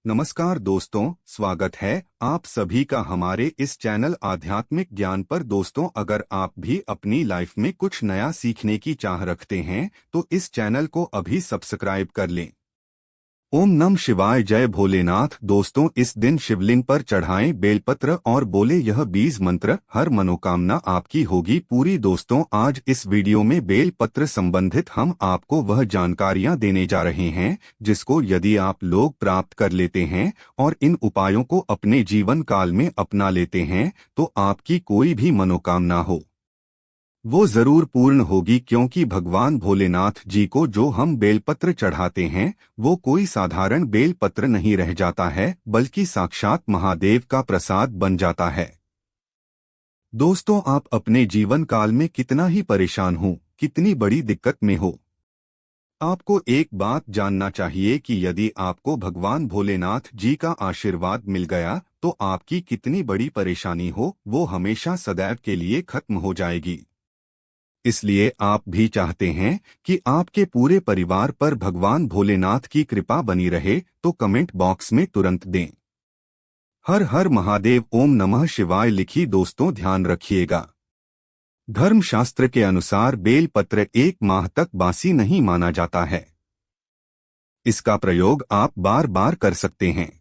नमस्कार दोस्तों, स्वागत है आप सभी का हमारे इस चैनल आध्यात्मिक ज्ञान पर। दोस्तों, अगर आप भी अपनी लाइफ में कुछ नया सीखने की चाह रखते हैं तो इस चैनल को अभी सब्सक्राइब कर लें। ओम नमः शिवाय, जय भोलेनाथ। दोस्तों, इस दिन शिवलिंग पर चढ़ाएं बेलपत्र और बोले यह 20 मंत्र, हर मनोकामना आपकी होगी पूरी। दोस्तों, आज इस वीडियो में बेलपत्र संबंधित हम आपको वह जानकारियां देने जा रहे हैं जिसको यदि आप लोग प्राप्त कर लेते हैं और इन उपायों को अपने जीवन काल में अपना लेते हैं तो आपकी कोई भी मनोकामना हो वो जरूर पूर्ण होगी। क्योंकि भगवान भोलेनाथ जी को जो हम बेलपत्र चढ़ाते हैं वो कोई साधारण बेलपत्र नहीं रह जाता है, बल्कि साक्षात महादेव का प्रसाद बन जाता है। दोस्तों, आप अपने जीवन काल में कितना ही परेशान हो, कितनी बड़ी दिक्कत में हो, आपको एक बात जानना चाहिए कि यदि आपको भगवान भोलेनाथ जी का आशीर्वाद मिल गया तो आपकी कितनी बड़ी परेशानी हो वो हमेशा सदैव के लिए खत्म हो जाएगी। इसलिए आप भी चाहते हैं कि आपके पूरे परिवार पर भगवान भोलेनाथ की कृपा बनी रहे तो कमेंट बॉक्स में तुरंत दें हर हर महादेव, ओम नमः शिवाय लिखी। दोस्तों, ध्यान रखिएगा, धर्मशास्त्र के अनुसार बेलपत्र 1 माह तक बासी नहीं माना जाता है। इसका प्रयोग आप बार बार कर सकते हैं,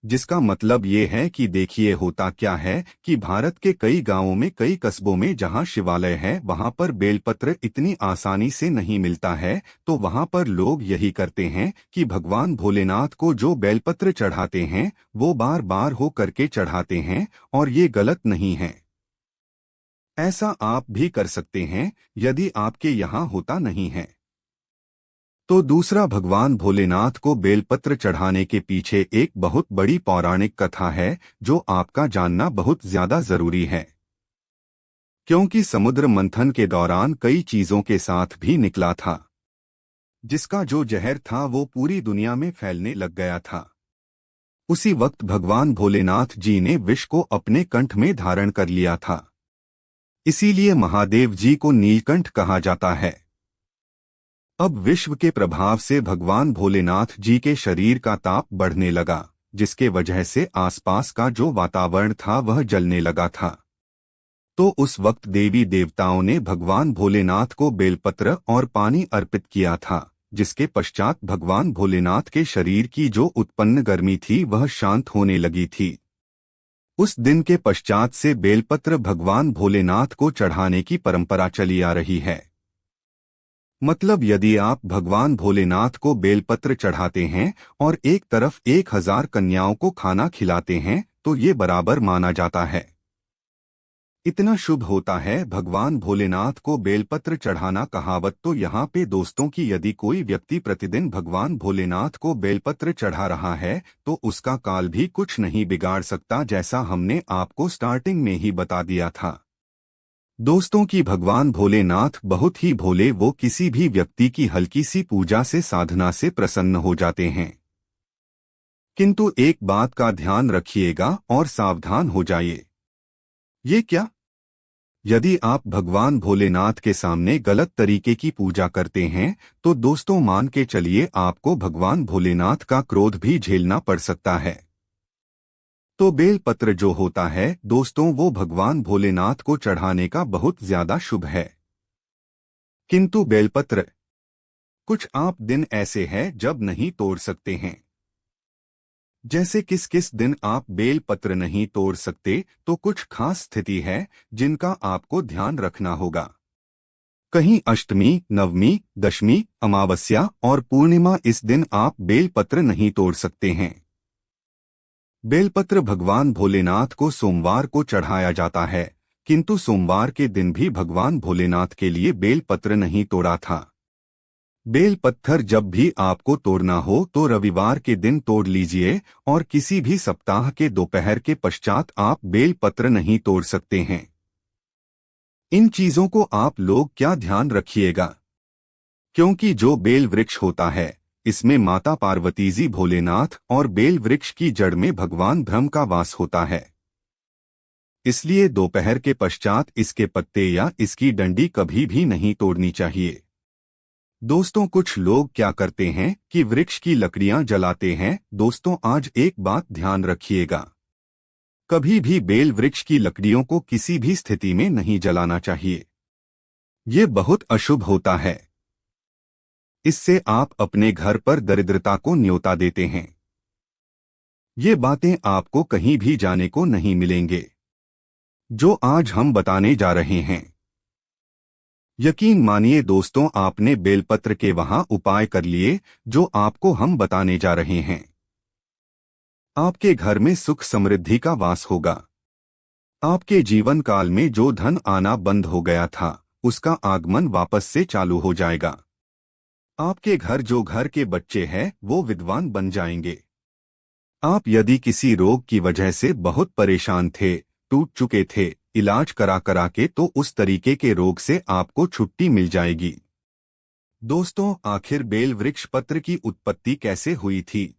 जिसका मतलब ये है कि देखिए होता क्या है कि भारत के कई गांवों में, कई कस्बों में जहां शिवालय है वहां पर बेलपत्र इतनी आसानी से नहीं मिलता है, तो वहां पर लोग यही करते हैं कि भगवान भोलेनाथ को जो बेलपत्र चढ़ाते हैं वो बार बार हो करके चढ़ाते हैं, और ये गलत नहीं है। ऐसा आप भी कर सकते हैं यदि आपके यहाँ होता नहीं है। तो दूसरा, भगवान भोलेनाथ को बेलपत्र चढ़ाने के पीछे एक बहुत बड़ी पौराणिक कथा है जो आपका जानना बहुत ज्यादा जरूरी है। क्योंकि समुद्र मंथन के दौरान कई चीजों के साथ भी निकला था, जिसका जो जहर था वो पूरी दुनिया में फैलने लग गया था। उसी वक्त भगवान भोलेनाथ जी ने विष को अपने कंठ में धारण कर लिया था। इसीलिए महादेव जी को नीलकंठ कहा जाता है। अब विश्व के प्रभाव से भगवान भोलेनाथ जी के शरीर का ताप बढ़ने लगा, जिसके वजह से आसपास का जो वातावरण था वह जलने लगा था। तो उस वक्त देवी देवताओं ने भगवान भोलेनाथ को बेलपत्र और पानी अर्पित किया था, जिसके पश्चात भगवान भोलेनाथ के शरीर की जो उत्पन्न गर्मी थी वह शांत होने लगी थी। उस दिन के पश्चात से बेलपत्र भगवान भोलेनाथ को चढ़ाने की परंपरा चली आ रही है। मतलब यदि आप भगवान भोलेनाथ को बेलपत्र चढ़ाते हैं और एक तरफ 1000 कन्याओं को खाना खिलाते हैं तो ये बराबर माना जाता है। इतना शुभ होता है भगवान भोलेनाथ को बेलपत्र चढ़ाना। कहावत तो यहाँ पे दोस्तों की यदि कोई व्यक्ति प्रतिदिन भगवान भोलेनाथ को बेलपत्र चढ़ा रहा है तो उसका काल भी कुछ नहीं बिगाड़ सकता, जैसा हमने आपको स्टार्टिंग में ही बता दिया था। दोस्तों की भगवान भोलेनाथ बहुत ही भोले, वो किसी भी व्यक्ति की हल्की सी पूजा से, साधना से प्रसन्न हो जाते हैं। किंतु एक बात का ध्यान रखिएगा और सावधान हो जाइए। ये क्या? यदि आप भगवान भोलेनाथ के सामने गलत तरीके की पूजा करते हैं तो दोस्तों मान के चलिए आपको भगवान भोलेनाथ का क्रोध भी झेलना पड़ सकता है। तो बेलपत्र जो होता है दोस्तों वो भगवान भोलेनाथ को चढ़ाने का बहुत ज्यादा शुभ है। किंतु बेलपत्र कुछ आप दिन ऐसे हैं जब नहीं तोड़ सकते हैं। जैसे किस किस दिन आप बेलपत्र नहीं तोड़ सकते, तो कुछ खास स्थिति है जिनका आपको ध्यान रखना होगा। कहीं अष्टमी, नवमी, दशमी, अमावस्या और पूर्णिमा, इस दिन आप बेलपत्र नहीं तोड़ सकते हैं। बेलपत्र भगवान भोलेनाथ को सोमवार को चढ़ाया जाता है, किंतु सोमवार के दिन भी भगवान भोलेनाथ के लिए बेलपत्र नहीं तोड़ा था। बेलपत्थर जब भी आपको तोड़ना हो तो रविवार के दिन तोड़ लीजिए और किसी भी सप्ताह के दोपहर के पश्चात आप बेलपत्र नहीं तोड़ सकते हैं। इन चीजों को आप लोग क्या ध्यान रखिएगा, क्योंकि जो बेल वृक्ष होता है इसमें माता पार्वती जी, भोलेनाथ और बेल वृक्ष की जड़ में भगवान ब्रह्म का वास होता है। इसलिए दोपहर के पश्चात इसके पत्ते या इसकी डंडी कभी भी नहीं तोड़नी चाहिए। दोस्तों, कुछ लोग क्या करते हैं कि वृक्ष की लकड़ियां जलाते हैं। दोस्तों, आज एक बात ध्यान रखिएगा, कभी भी बेल वृक्ष की लकड़ियों को किसी भी स्थिति में नहीं जलाना चाहिए। ये बहुत अशुभ होता है। इससे आप अपने घर पर दरिद्रता को न्योता देते हैं। ये बातें आपको कहीं भी जाने को नहीं मिलेंगे जो आज हम बताने जा रहे हैं। यकीन मानिए दोस्तों, आपने बेलपत्र के वहां उपाय कर लिए जो आपको हम बताने जा रहे हैं। आपके घर में सुख समृद्धि का वास होगा। आपके जीवन काल में जो धन आना बंद हो गया था उसका आगमन वापस से चालू हो जाएगा। आपके घर के बच्चे हैं वो विद्वान बन जाएंगे। आप यदि किसी रोग की वजह से बहुत परेशान थे, टूट चुके थे इलाज करा करा के, तो उस तरीके के रोग से आपको छुट्टी मिल जाएगी। दोस्तों, आखिर बेल वृक्ष पत्र की उत्पत्ति कैसे हुई थी?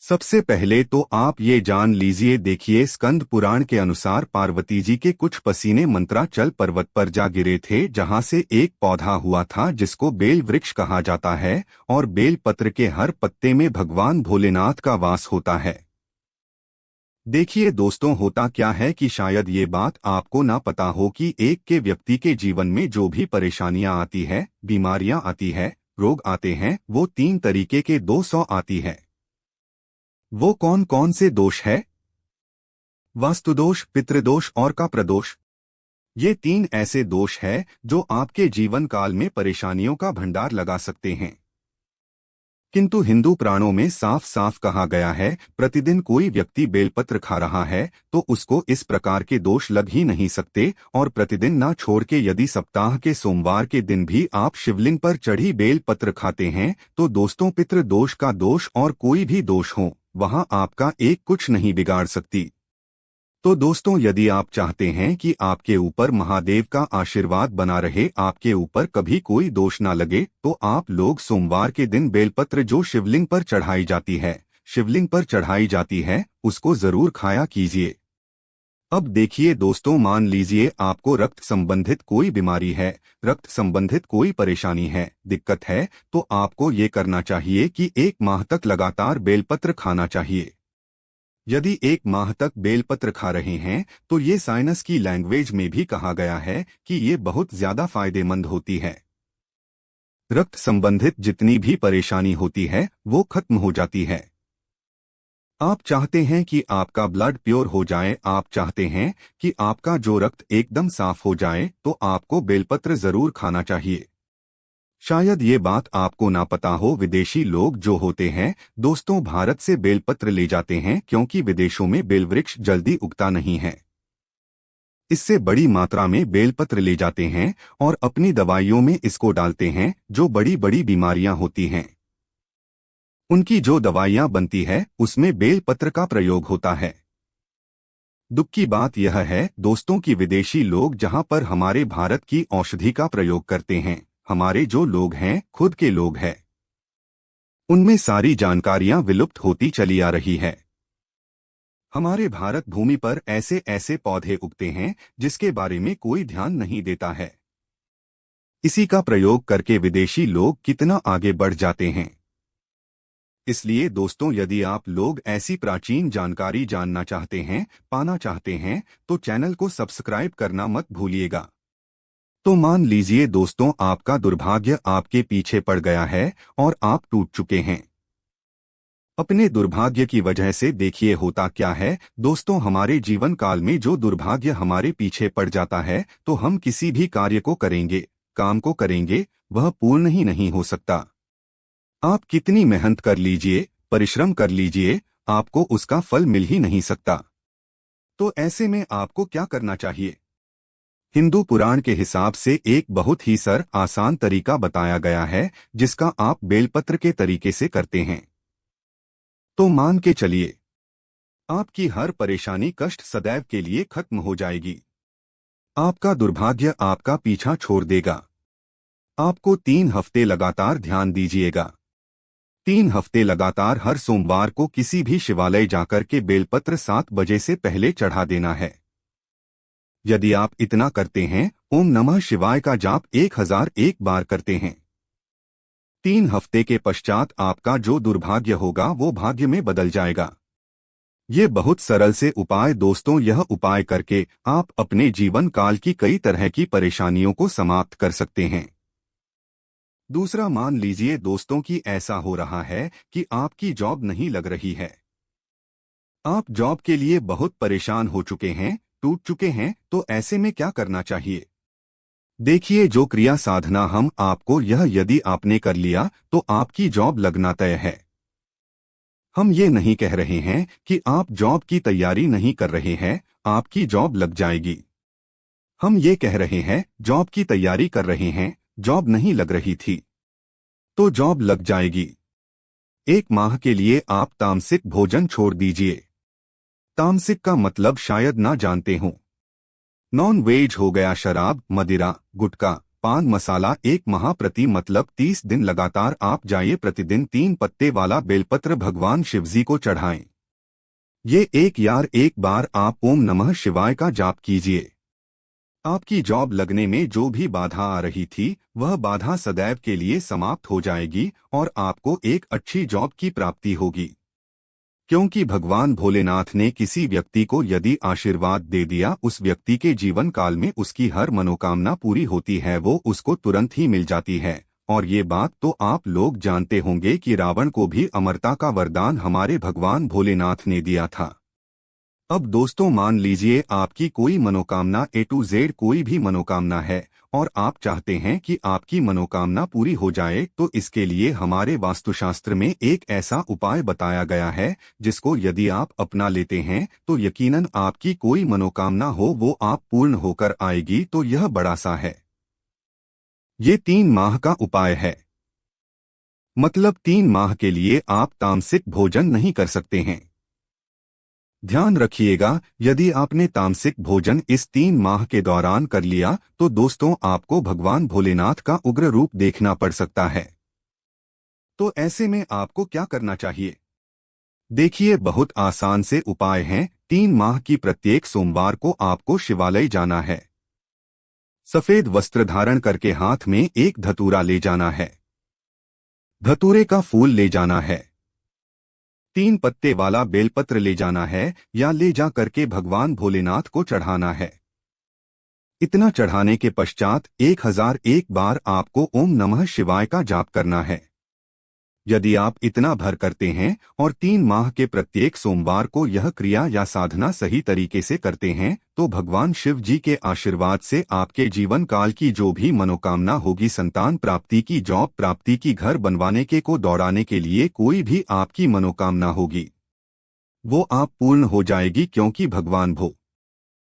सबसे पहले तो आप ये जान लीजिए। देखिए, स्कंद पुराण के अनुसार पार्वती जी के कुछ पसीने मंत्राचल पर्वत पर जा गिरे थे, जहां से एक पौधा हुआ था जिसको बेल वृक्ष कहा जाता है, और बेल पत्र के हर पत्ते में भगवान भोलेनाथ का वास होता है। देखिए दोस्तों, होता क्या है कि शायद ये बात आपको ना पता हो कि एक के व्यक्ति के जीवन में जो भी परेशानियां आती है, बीमारियां आती है, रोग आते हैं, वो 3 तरीके के 200 आती है। वो कौन कौन से दोष है? वास्तुदोष, पितृदोष और का प्रदोष। ये 3 ऐसे दोष है जो आपके जीवन काल में परेशानियों का भंडार लगा सकते हैं। किंतु हिंदू पुराणों में साफ साफ कहा गया है, प्रतिदिन कोई व्यक्ति बेलपत्र खा रहा है तो उसको इस प्रकार के दोष लग ही नहीं सकते। और प्रतिदिन ना छोड़ के यदि सप्ताह के सोमवार के दिन भी आप शिवलिंग पर चढ़ी बेल पत्र खाते हैं तो दोस्तों, पितृ दोष का दोष और कोई भी दोष हो, वहां आपका एक कुछ नहीं बिगाड़ सकती। तो दोस्तों, यदि आप चाहते हैं कि आपके ऊपर महादेव का आशीर्वाद बना रहे, आपके ऊपर कभी कोई दोष ना लगे, तो आप लोग सोमवार के दिन बेलपत्र जो शिवलिंग पर चढ़ाई जाती है उसको जरूर खाया कीजिए। अब देखिए दोस्तों, मान लीजिए आपको रक्त संबंधित कोई बीमारी है, रक्त संबंधित कोई परेशानी है, दिक्कत है, तो आपको ये करना चाहिए कि 1 माह तक लगातार बेलपत्र खाना चाहिए। यदि 1 माह तक बेलपत्र खा रहे हैं तो ये साइंस की लैंग्वेज में भी कहा गया है कि ये बहुत ज्यादा फायदेमंद होती है। रक्त संबंधित जितनी भी परेशानी होती है वो खत्म हो जाती है। आप चाहते हैं कि आपका ब्लड प्योर हो जाए, आप चाहते हैं कि आपका जो रक्त एकदम साफ हो जाए, तो आपको बेलपत्र जरूर खाना चाहिए। शायद ये बात आपको ना पता हो, विदेशी लोग जो होते हैं दोस्तों, भारत से बेलपत्र ले जाते हैं क्योंकि विदेशों में बेलवृक्ष जल्दी उगता नहीं है। इससे बड़ी मात्रा में बेलपत्र ले जाते हैं और अपनी दवाइयों में इसको डालते हैं। जो बड़ी बड़ी बीमारियां होती हैं उनकी जो दवाइयां बनती है उसमें बेलपत्र का प्रयोग होता है। दुख की बात यह है दोस्तों कि विदेशी लोग जहां पर हमारे भारत की औषधि का प्रयोग करते हैं, हमारे जो लोग हैं, खुद के लोग हैं, उनमें सारी जानकारियां विलुप्त होती चली आ रही है। हमारे भारत भूमि पर ऐसे ऐसे पौधे उगते हैं जिसके बारे में कोई ध्यान नहीं देता है। इसी का प्रयोग करके विदेशी लोग कितना आगे बढ़ जाते हैं। इसलिए दोस्तों, यदि आप लोग ऐसी प्राचीन जानकारी जानना चाहते हैं, पाना चाहते हैं, तो चैनल को सब्सक्राइब करना मत भूलिएगा। तो मान लीजिए दोस्तों, आपका दुर्भाग्य आपके पीछे पड़ गया है और आप टूट चुके हैं। अपने दुर्भाग्य की वजह से देखिए होता क्या है दोस्तों, हमारे जीवन काल में जो दुर्भाग्य हमारे पीछे पड़ जाता है तो हम किसी भी कार्य को करेंगे, काम को करेंगे, वह पूर्ण ही नहीं हो सकता। आप कितनी मेहनत कर लीजिए, परिश्रम कर लीजिए, आपको उसका फल मिल ही नहीं सकता। तो ऐसे में आपको क्या करना चाहिए? हिंदू पुराण के हिसाब से एक बहुत ही आसान तरीका बताया गया है जिसका आप बेलपत्र के तरीके से करते हैं। तो मान के चलिए आपकी हर परेशानी कष्ट सदैव के लिए खत्म हो जाएगी। आपका दुर्भाग्य आपका पीछा छोड़ देगा। आपको 3 हफ्ते लगातार ध्यान दीजिएगा। 3 हफ्ते लगातार हर सोमवार को किसी भी शिवालय जाकर के बेलपत्र 7 बजे से पहले चढ़ा देना है। यदि आप इतना करते हैं, ओम नमः शिवाय का जाप 1001 बार करते हैं, 3 हफ्ते के पश्चात आपका जो दुर्भाग्य होगा वो भाग्य में बदल जाएगा। ये बहुत सरल से उपाय दोस्तों, यह उपाय करके आप अपने जीवन काल की कई तरह की परेशानियों को समाप्त कर सकते हैं। दूसरा, मान लीजिए दोस्तों कि ऐसा हो रहा है कि आपकी जॉब नहीं लग रही है। आप जॉब के लिए बहुत परेशान हो चुके हैं, टूट चुके हैं, तो ऐसे में क्या करना चाहिए? देखिए, जो क्रिया साधना हम आपको यदि आपने कर लिया तो आपकी जॉब लगना तय है। हम ये नहीं कह रहे हैं कि आप जॉब की तैयारी नहीं कर रहे हैं, आपकी जॉब लग जाएगी। हम ये कह रहे हैं जॉब की तैयारी कर रहे हैं, जॉब नहीं लग रही थी तो जॉब लग जाएगी। 1 माह के लिए आप तामसिक भोजन छोड़ दीजिए। तामसिक का मतलब शायद ना जानते हो। नॉन वेज हो गया, शराब, मदिरा, गुटखा, पान मसाला। 1 माह प्रति मतलब 30 दिन लगातार आप जाइए, प्रतिदिन 3 पत्ते वाला बेलपत्र भगवान शिवजी को चढ़ाएं। ये एक बार आप ओम नमः शिवाय का जाप कीजिए। आपकी जॉब लगने में जो भी बाधा आ रही थी वह बाधा सदैव के लिए समाप्त हो जाएगी और आपको एक अच्छी जॉब की प्राप्ति होगी। क्योंकि भगवान भोलेनाथ ने किसी व्यक्ति को यदि आशीर्वाद दे दिया, उस व्यक्ति के जीवन काल में उसकी हर मनोकामना पूरी होती है, वो उसको तुरंत ही मिल जाती है। और ये बात तो आप लोग जानते होंगे कि रावण को भी अमरता का वरदान हमारे भगवान भोलेनाथ ने दिया था। अब दोस्तों, मान लीजिए आपकी कोई मनोकामना A to Z कोई भी मनोकामना है और आप चाहते हैं कि आपकी मनोकामना पूरी हो जाए, तो इसके लिए हमारे वास्तुशास्त्र में एक ऐसा उपाय बताया गया है जिसको यदि आप अपना लेते हैं तो यकीनन आपकी कोई मनोकामना हो वो आप पूर्ण होकर आएगी। तो यह बड़ा सा है। ये 3 माह का उपाय है, मतलब 3 माह के लिए आप तामसिक भोजन नहीं कर सकते हैं। ध्यान रखिएगा, यदि आपने तामसिक भोजन इस 3 माह के दौरान कर लिया तो दोस्तों आपको भगवान भोलेनाथ का उग्र रूप देखना पड़ सकता है। तो ऐसे में आपको क्या करना चाहिए? देखिए, बहुत आसान से उपाय हैं। 3 माह की प्रत्येक सोमवार को आपको शिवालय जाना है। सफेद वस्त्र धारण करके हाथ में एक धतूरा ले जाना है। धतूरे का फूल ले जाना है। 3 पत्ते वाला बेलपत्र ले जाना है या ले जा करके भगवान भोलेनाथ को चढ़ाना है। इतना चढ़ाने के पश्चात 1001 बार आपको ओम नमः शिवाय का जाप करना है। यदि आप इतना भर करते हैं और 3 माह के प्रत्येक सोमवार को यह क्रिया या साधना सही तरीके से करते हैं तो भगवान शिव जी के आशीर्वाद से आपके जीवन काल की जो भी मनोकामना होगी, संतान प्राप्ति की, जॉब प्राप्ति की, घर बनवाने के को दौड़ाने के लिए कोई भी आपकी मनोकामना होगी वो आप पूर्ण हो जाएगी, क्योंकि भगवान